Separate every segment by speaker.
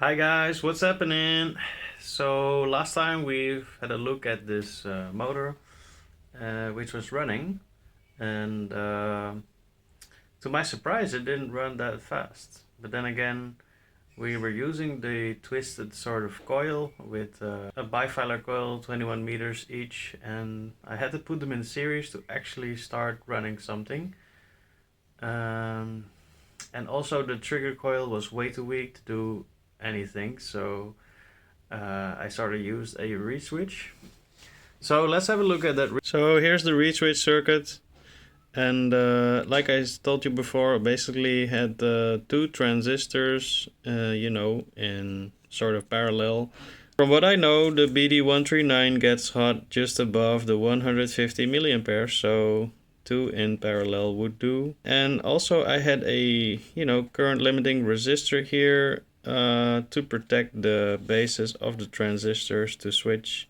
Speaker 1: Hi guys, what's happening? So last time we've had a look at this motor which was running, and to my surprise it didn't run that fast. But then again, we were using the twisted sort of coil with a bifilar coil, 21 meters each, and I had to put them in series to actually start running something. Um, and also the trigger coil was way too weak to do anything, so I sort of used a reed switch. So let's have a look at that. So here's the reed switch circuit. And like I told you before, basically had two transistors, in sort of parallel. From what I know, the BD139 gets hot just above the 150 milliamperes, so two in parallel would do. And also I had a, current limiting resistor here to protect the bases of the transistors to switch,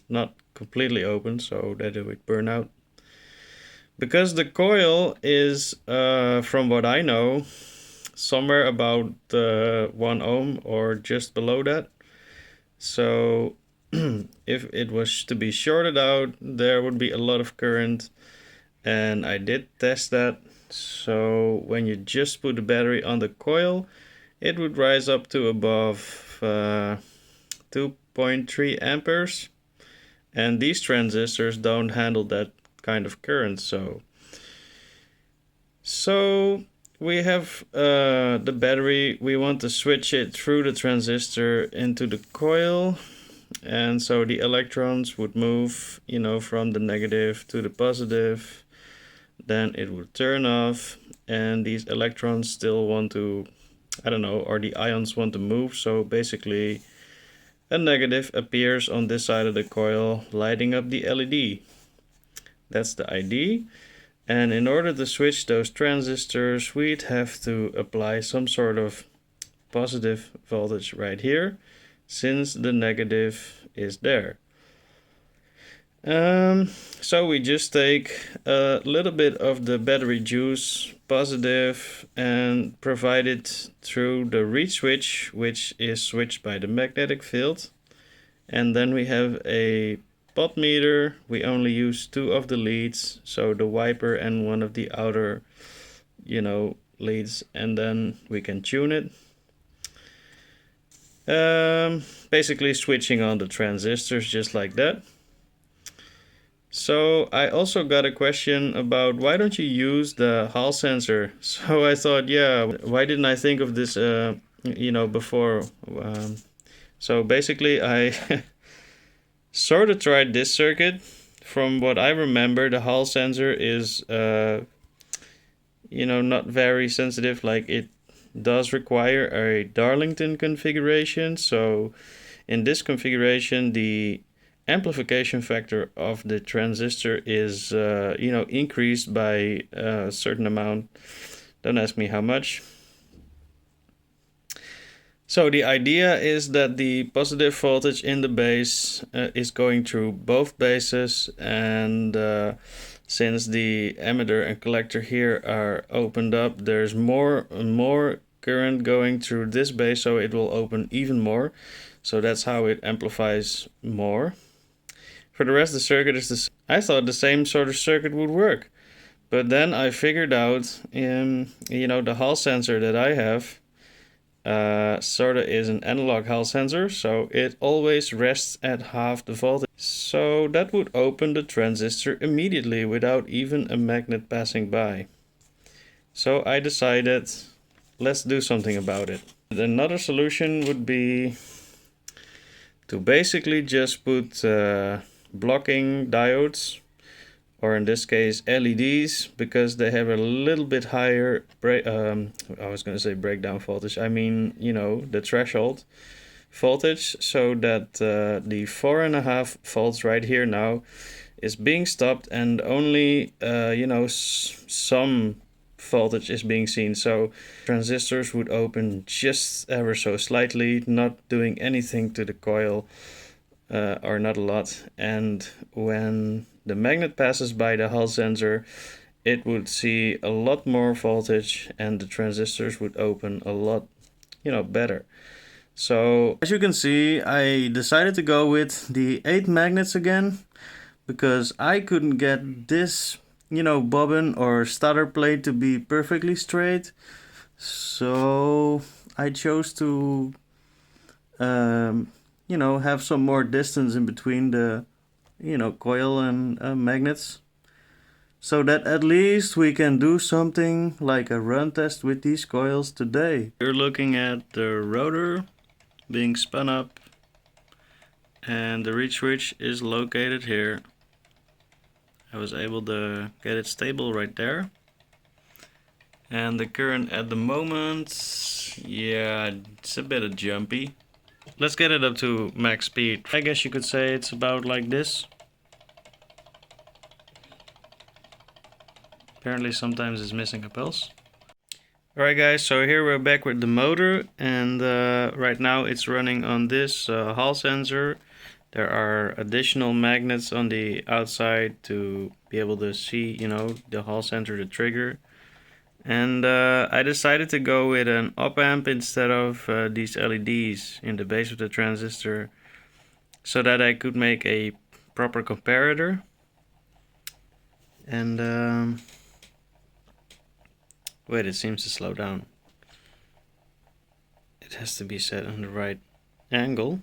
Speaker 1: not completely open so that it would burn out. Because the coil is, from what I know, somewhere about 1 ohm or just below that. So if it was to be shorted out, there would be a lot of current. And I did test that. So when you just put the battery on the coil, it would rise up to above 2.3 amperes. And these transistors don't handle that kind of current. So we have the battery. We want to switch it through the transistor into the coil. And so the electrons would move, from the negative to the positive. Then it would turn off. And these electrons still want to, or the ions want to move. So basically a negative appears on this side of the coil, lighting up the LED. That's the ID. And in order to switch those transistors, we'd have to apply some sort of positive voltage right here, since the negative is there. So we just take a little bit of the battery juice, positive, and provide it through the reed switch, which is switched by the magnetic field. And then we have a pot meter. We only use two of the leads, so the wiper and one of the outer, leads, and then we can tune it. Basically switching on the transistors just like that. So I also got a question about why don't you use the Hall sensor? So I thought, yeah, why didn't I think of this, before? So basically I sort of tried this circuit. From what I remember, the Hall sensor is, not very sensitive. Like, it does require a Darlington configuration. So in this configuration, the amplification factor of the transistor is, increased by a certain amount. Don't ask me how much. So the idea is that the positive voltage in the base is going through both bases, and since the emitter and collector here are opened up, there's more and more current going through this base, so it will open even more. So that's how it amplifies more. For the rest, the circuit is the same. I thought the same sort of circuit would work, but then I figured out, the Hall sensor that I have sort of is an analog Hall sensor, so it always rests at half the voltage. So that would open the transistor immediately without even a magnet passing by. So I decided, let's do something about it. Another solution would be to basically just put blocking diodes, or in this case LEDs, because they have a little bit higher I was going to say breakdown voltage, I mean, the threshold voltage, so that the 4.5 volts right here now is being stopped, and only some voltage is being seen. So transistors would open just ever so slightly, not doing anything to the coil, or not a lot. And when the magnet passes by the Hall sensor, it would see a lot more voltage, and the transistors would open a lot better. So as you can see, I decided to go with the 8 magnets again, because I couldn't get this, bobbin or starter plate to be perfectly straight. So I chose to, have some more distance in between the, coil and magnets, so that at least we can do something like a run test with these coils today. You're looking at the rotor being spun up, and the reed switch is located here. I was able to get it stable right there. And the current at the moment, yeah, it's a bit jumpy. Let's get it up to max speed. I guess you could say it's about like this. Apparently sometimes it's missing a pulse. Alright guys, so here we're back with the motor, and right now it's running on this Hall sensor. There are additional magnets on the outside to be able to see, the Hall sensor, the trigger. And I decided to go with an op-amp instead of these LEDs in the base of the transistor, so that I could make a proper comparator. And wait, it seems to slow down. It has to be set on the right angle.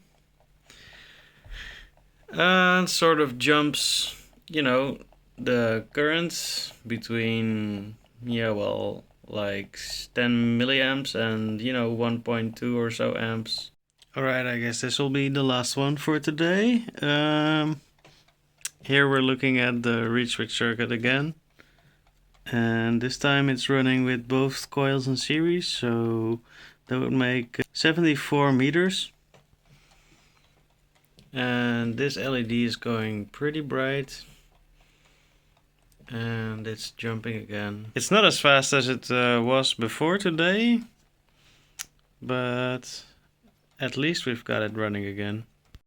Speaker 1: And sort of jumps, the currents between, like 10 milliamps and, 1.2 or so amps. Alright, I guess this will be the last one for today. Here we're looking at the reed switch circuit again. And this time it's running with both coils in series, so that would make 74 meters. And this LED is going pretty bright, and it's jumping again. It's not as fast as it was before today, but at least we've got it running again.